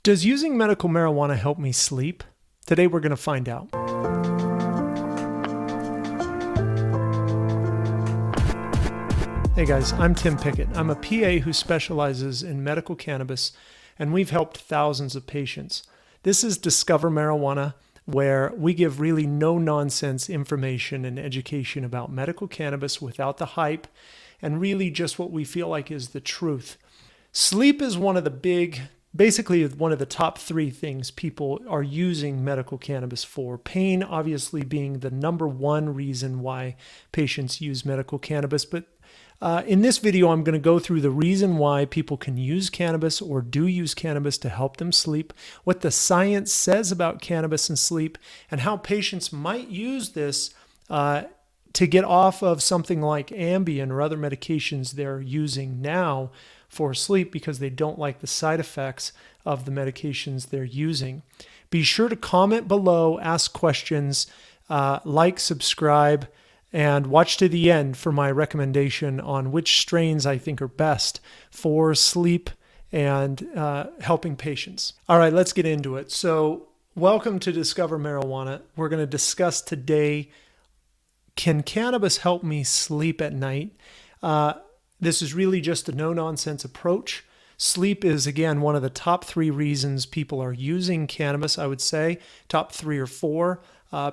Does using medical marijuana help me sleep? Today we're going to find out. Hey guys, I'm Tim Pickett. I'm a PA who specializes in medical cannabis, and we've helped thousands of patients. This is Discover Marijuana, where we give really no-nonsense information and education about medical cannabis without the hype, and really just what we feel like is the truth. Sleep is basically one of the top three things people are using medical cannabis for. Pain obviously being the number one reason why patients use medical cannabis. But in this video, I'm going to go through the reason why people can use cannabis or do use cannabis to help them sleep, what the science says about cannabis and sleep, and how patients might use this to get off of something like Ambien or other medications they're using now for sleep because they don't like the side effects of the medications they're using. Be sure to comment below, ask questions, like, subscribe, and watch to the end for my recommendation on which strains I think are best for sleep and helping patients. All right, let's get into it. So welcome to Discover Marijuana. We're going to discuss today, can cannabis help me sleep at night? This is really just a no-nonsense approach. Sleep is, again, one of the top three reasons people are using cannabis, I would say, top three or four,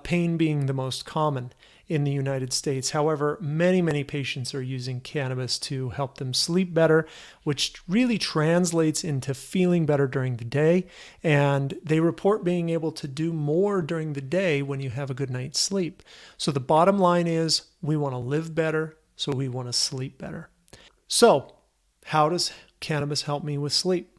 pain being the most common in the United States. However, many patients are using cannabis to help them sleep better, which really translates into feeling better during the day. And they report being able to do more during the day when you have a good night's sleep. So the bottom line is we want to live better, so we want to sleep better. So how does cannabis help me with sleep?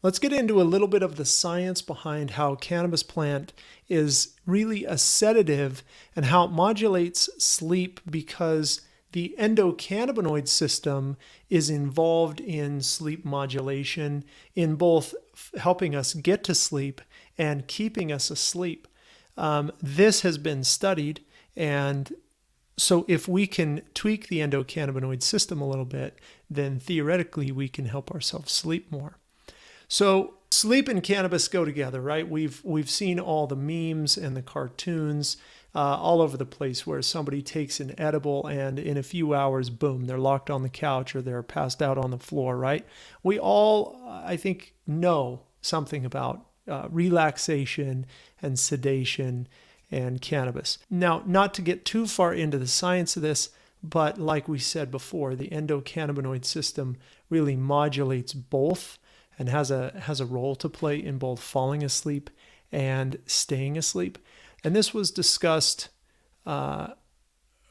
Let's get into a little bit of the science behind how cannabis plant is really a sedative and how it modulates sleep, because the endocannabinoid system is involved in sleep modulation, in both helping us get to sleep and keeping us asleep. This has been studied, and so if we can tweak the endocannabinoid system a little bit, then theoretically we can help ourselves sleep more. So sleep and cannabis go together, right? We've seen all the memes and the cartoons all over the place where somebody takes an edible and in a few hours, boom, they're locked on the couch or they're passed out on the floor, right? We all, I think, know something about relaxation and sedation and cannabis. Now, not to get too far into the science of this, but like we said before, the endocannabinoid system really modulates both and has a role to play in both falling asleep and staying asleep. And this was discussed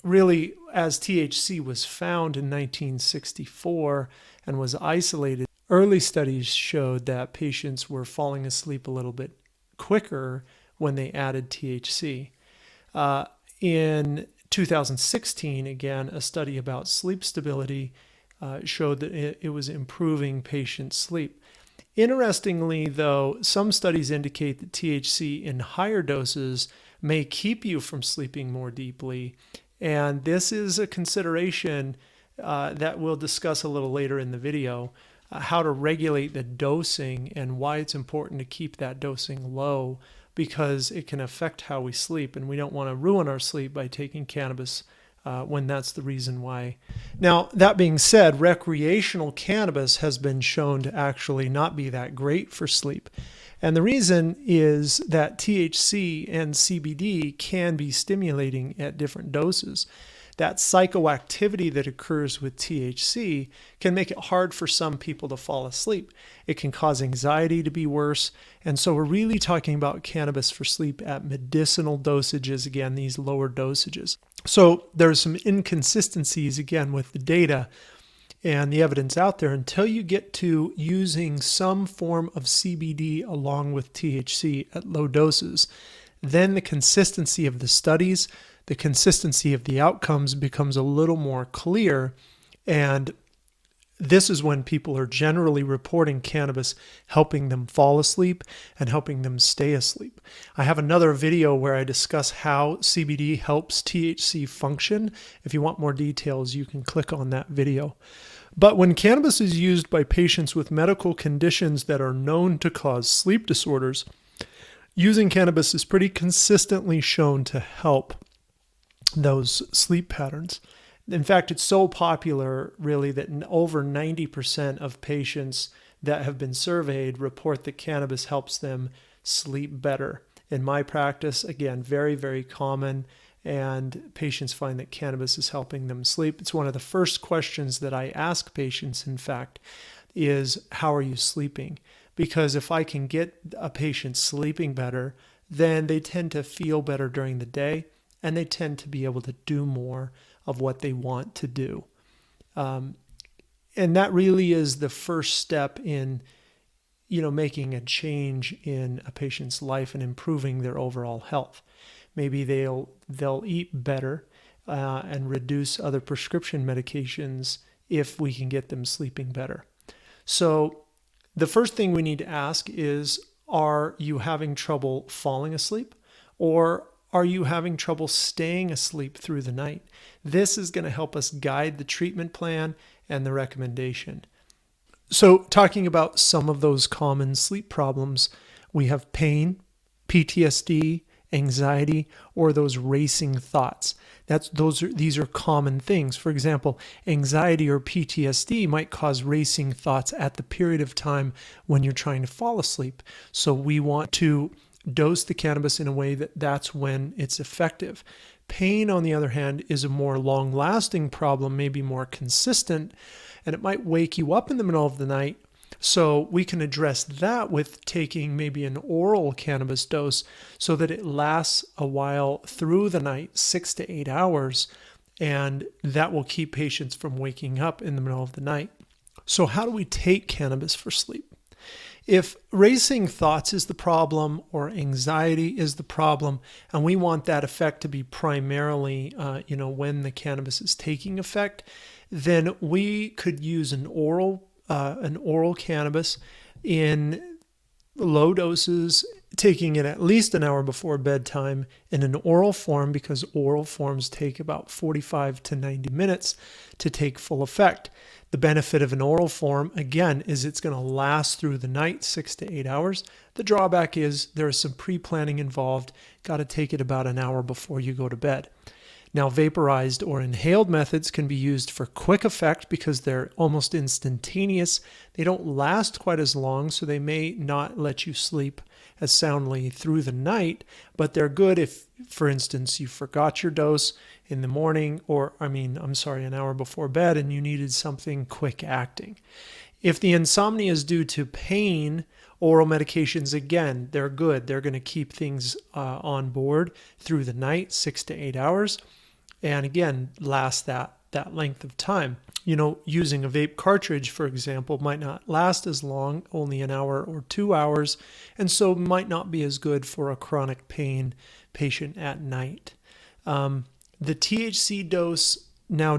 really as THC was found in 1964 and was isolated. Early studies showed that patients were falling asleep a little bit quicker when they added THC. In 2016, again, a study about sleep stability showed that it was improving patient sleep. Interestingly, though, some studies indicate that THC in higher doses may keep you from sleeping more deeply. And this is a consideration that we'll discuss a little later in the video, how to regulate the dosing and why it's important to keep that dosing low, because it can affect how we sleep, and we don't want to ruin our sleep by taking cannabis when that's the reason why. Now, that being said, recreational cannabis has been shown to actually not be that great for sleep. And the reason is that THC and CBD can be stimulating at different doses. That psychoactivity that occurs with THC can make it hard for some people to fall asleep. It can cause anxiety to be worse. And so we're really talking about cannabis for sleep at medicinal dosages, again, these lower dosages. So there's some inconsistencies, again, with the data and the evidence out there until you get to using some form of CBD along with THC at low doses. Then the consistency of the studies, the consistency of the outcomes becomes a little more clear, and this is when people are generally reporting cannabis helping them fall asleep and helping them stay asleep. I have another video where I discuss how CBD helps THC function. If you want more details, you can click on that video. But when cannabis is used by patients with medical conditions that are known to cause sleep disorders, using cannabis is pretty consistently shown to help those sleep patterns. In fact, it's so popular, really, that over 90% of patients that have been surveyed report that cannabis helps them sleep better. In my practice, again, very, very common, and patients find that cannabis is helping them sleep. It's one of the first questions that I ask patients, in fact, is how are you sleeping? Because if I can get a patient sleeping better, then they tend to feel better during the day, and they tend to be able to do more of what they want to do. And that really is the first step in, making a change in a patient's life and improving their overall health. Maybe they'll eat better and reduce other prescription medications if we can get them sleeping better. So the first thing we need to ask is, are you having trouble falling asleep, or are you having trouble staying asleep through the night? This is going to help us guide the treatment plan and the recommendation. So talking about some of those common sleep problems, we have pain, PTSD, anxiety, or those racing thoughts. These are common things. For example, anxiety or PTSD might cause racing thoughts at the period of time when you're trying to fall asleep. So we want to dose the cannabis in a way that's when it's effective. Pain, on the other hand, is a more long-lasting problem, maybe more consistent, and it might wake you up in the middle of the night. So we can address that with taking maybe an oral cannabis dose so that it lasts a while through the night, 6 to 8 hours, and that will keep patients from waking up in the middle of the night. So how do we take cannabis for sleep? If racing thoughts is the problem or anxiety is the problem, and we want that effect to be primarily, when the cannabis is taking effect, then we could use an oral cannabis in low doses, taking it at least an hour before bedtime in an oral form, because oral forms take about 45 to 90 minutes to take full effect. The benefit of an oral form, again, is it's going to last through the night, 6 to 8 hours. The drawback is there is some pre-planning involved. Got to take it about an hour before you go to bed. Now, vaporized or inhaled methods can be used for quick effect because they're almost instantaneous. They don't last quite as long, so they may not let you sleep as soundly through the night, but they're good if, for instance, you forgot your dose in the morning, an hour before bed, and you needed something quick acting. If the insomnia is due to pain, oral medications, again, they're good. They're going to keep things on board through the night, 6 to 8 hours, and again, last that length of time. Using a vape cartridge, for example, might not last as long, only an hour or 2 hours, and so might not be as good for a chronic pain patient at night. The THC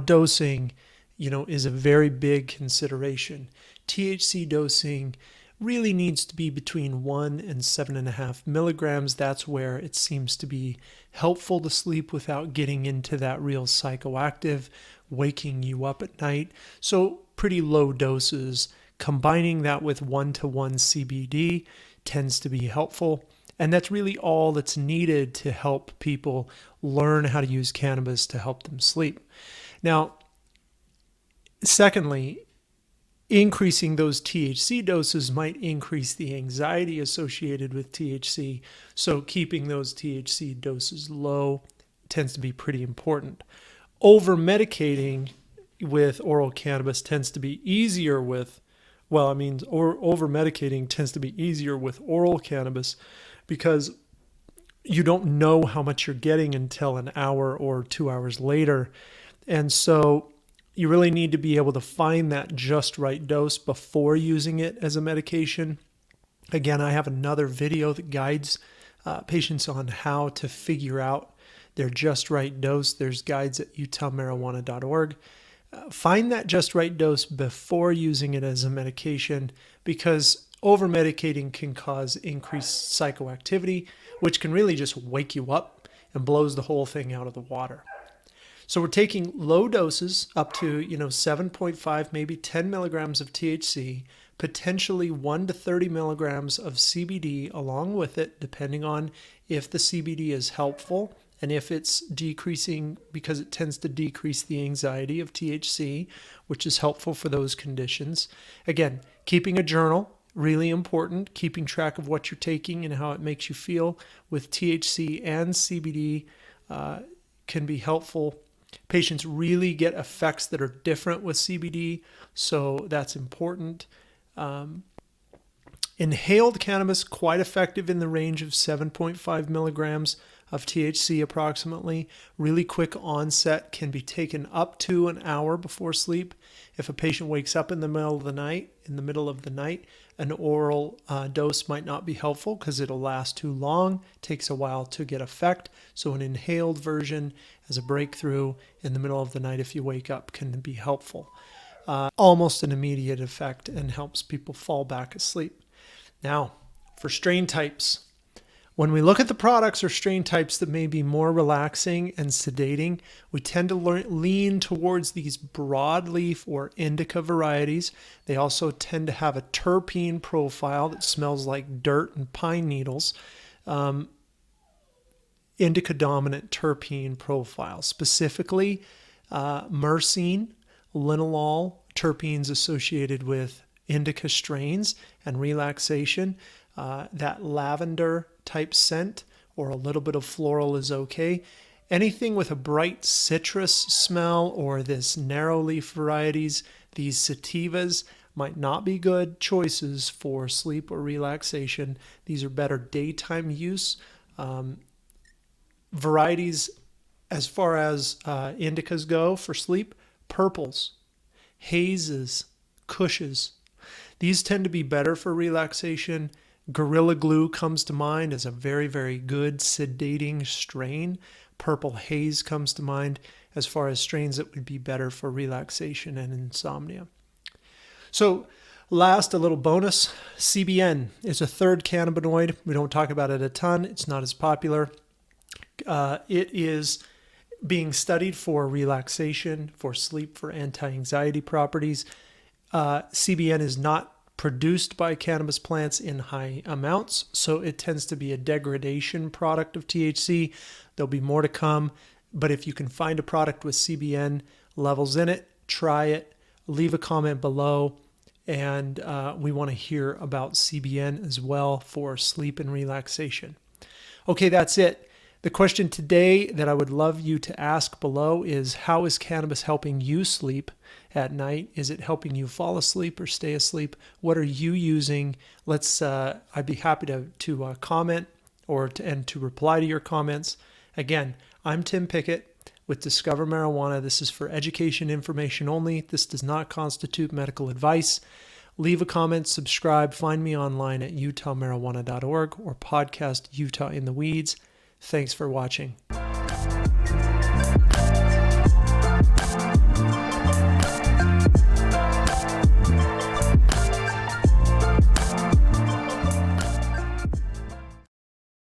dosing, is a very big consideration. THC dosing really needs to be between 1 and 7.5 milligrams. That's where it seems to be helpful to sleep without getting into that real psychoactive, waking you up at night. So pretty low doses. Combining that with 1-to-1 CBD tends to be helpful. And that's really all that's needed to help people learn how to use cannabis to help them sleep. Now, secondly, increasing those THC doses might increase the anxiety associated with THC. So keeping those THC doses low tends to be pretty important. Over-medicating with oral cannabis tends to be easier over-medicating tends to be easier with oral cannabis because you don't know how much you're getting until an hour or 2 hours later. And so you really need to be able to find that just right dose before using it as a medication. Again, I have another video that guides patients on how to figure out their just right dose. There's guides at utahmarijuana.org. Find that just right dose before using it as a medication, because over-medicating can cause increased psychoactivity, which can really just wake you up and blows the whole thing out of the water. So we're taking low doses up to, 7.5, maybe 10 milligrams of THC, potentially 1 to 30 milligrams of CBD along with it, depending on if the CBD is helpful and if it's decreasing, because it tends to decrease the anxiety of THC, which is helpful for those conditions. Again, keeping a journal, really important, keeping track of what you're taking and how it makes you feel with THC and CBD can be helpful. Patients really get effects that are different with CBD, so that's important. Inhaled cannabis, quite effective in the range of 7.5 milligrams of THC approximately. Really quick onset, can be taken up to an hour before sleep. If a patient wakes up in the middle of the night, an oral dose might not be helpful because it'll last too long, takes a while to get effect. So an inhaled version as a breakthrough in the middle of the night if you wake up can be helpful. Almost an immediate effect and helps people fall back asleep. Now, for strain types, when we look at the products or strain types that may be more relaxing and sedating, we tend to lean towards these broadleaf or indica varieties. They also tend to have a terpene profile that smells like dirt and pine needles. Indica dominant terpene profile, specifically myrcene, linalool, terpenes associated with indica strains and relaxation. That lavender type scent or a little bit of floral is okay. Anything with a bright citrus smell or this narrow leaf varieties, these sativas might not be good choices for sleep or relaxation. These are better daytime use. Varieties as far as indicas go for sleep, purples, hazes, cushes. These tend to be better for relaxation. Gorilla Glue comes to mind as a very, very good sedating strain. Purple Haze comes to mind as far as strains that would be better for relaxation and insomnia. So last, a little bonus. CBN is a third cannabinoid. We don't talk about it a ton. It's not as popular. It is being studied for relaxation, for sleep, for anti-anxiety properties. CBN is not produced by cannabis plants in high amounts, so it tends to be a degradation product of THC. There'll be more to come, but if you can find a product with CBN levels in it, try it, leave a comment below, and we want to hear about CBN as well for sleep and relaxation. Okay, that's it. The question today that I would love you to ask below is, how is cannabis helping you sleep at night? Is it helping you fall asleep or stay asleep? What are you using? I'd be happy to comment and to reply to your comments. Again, I'm Tim Pickett with Discover Marijuana. This is for education information only. This does not constitute medical advice. Leave a comment, subscribe, find me online at utahmarijuana.org or podcast Utah in the Weeds. Thanks for watching.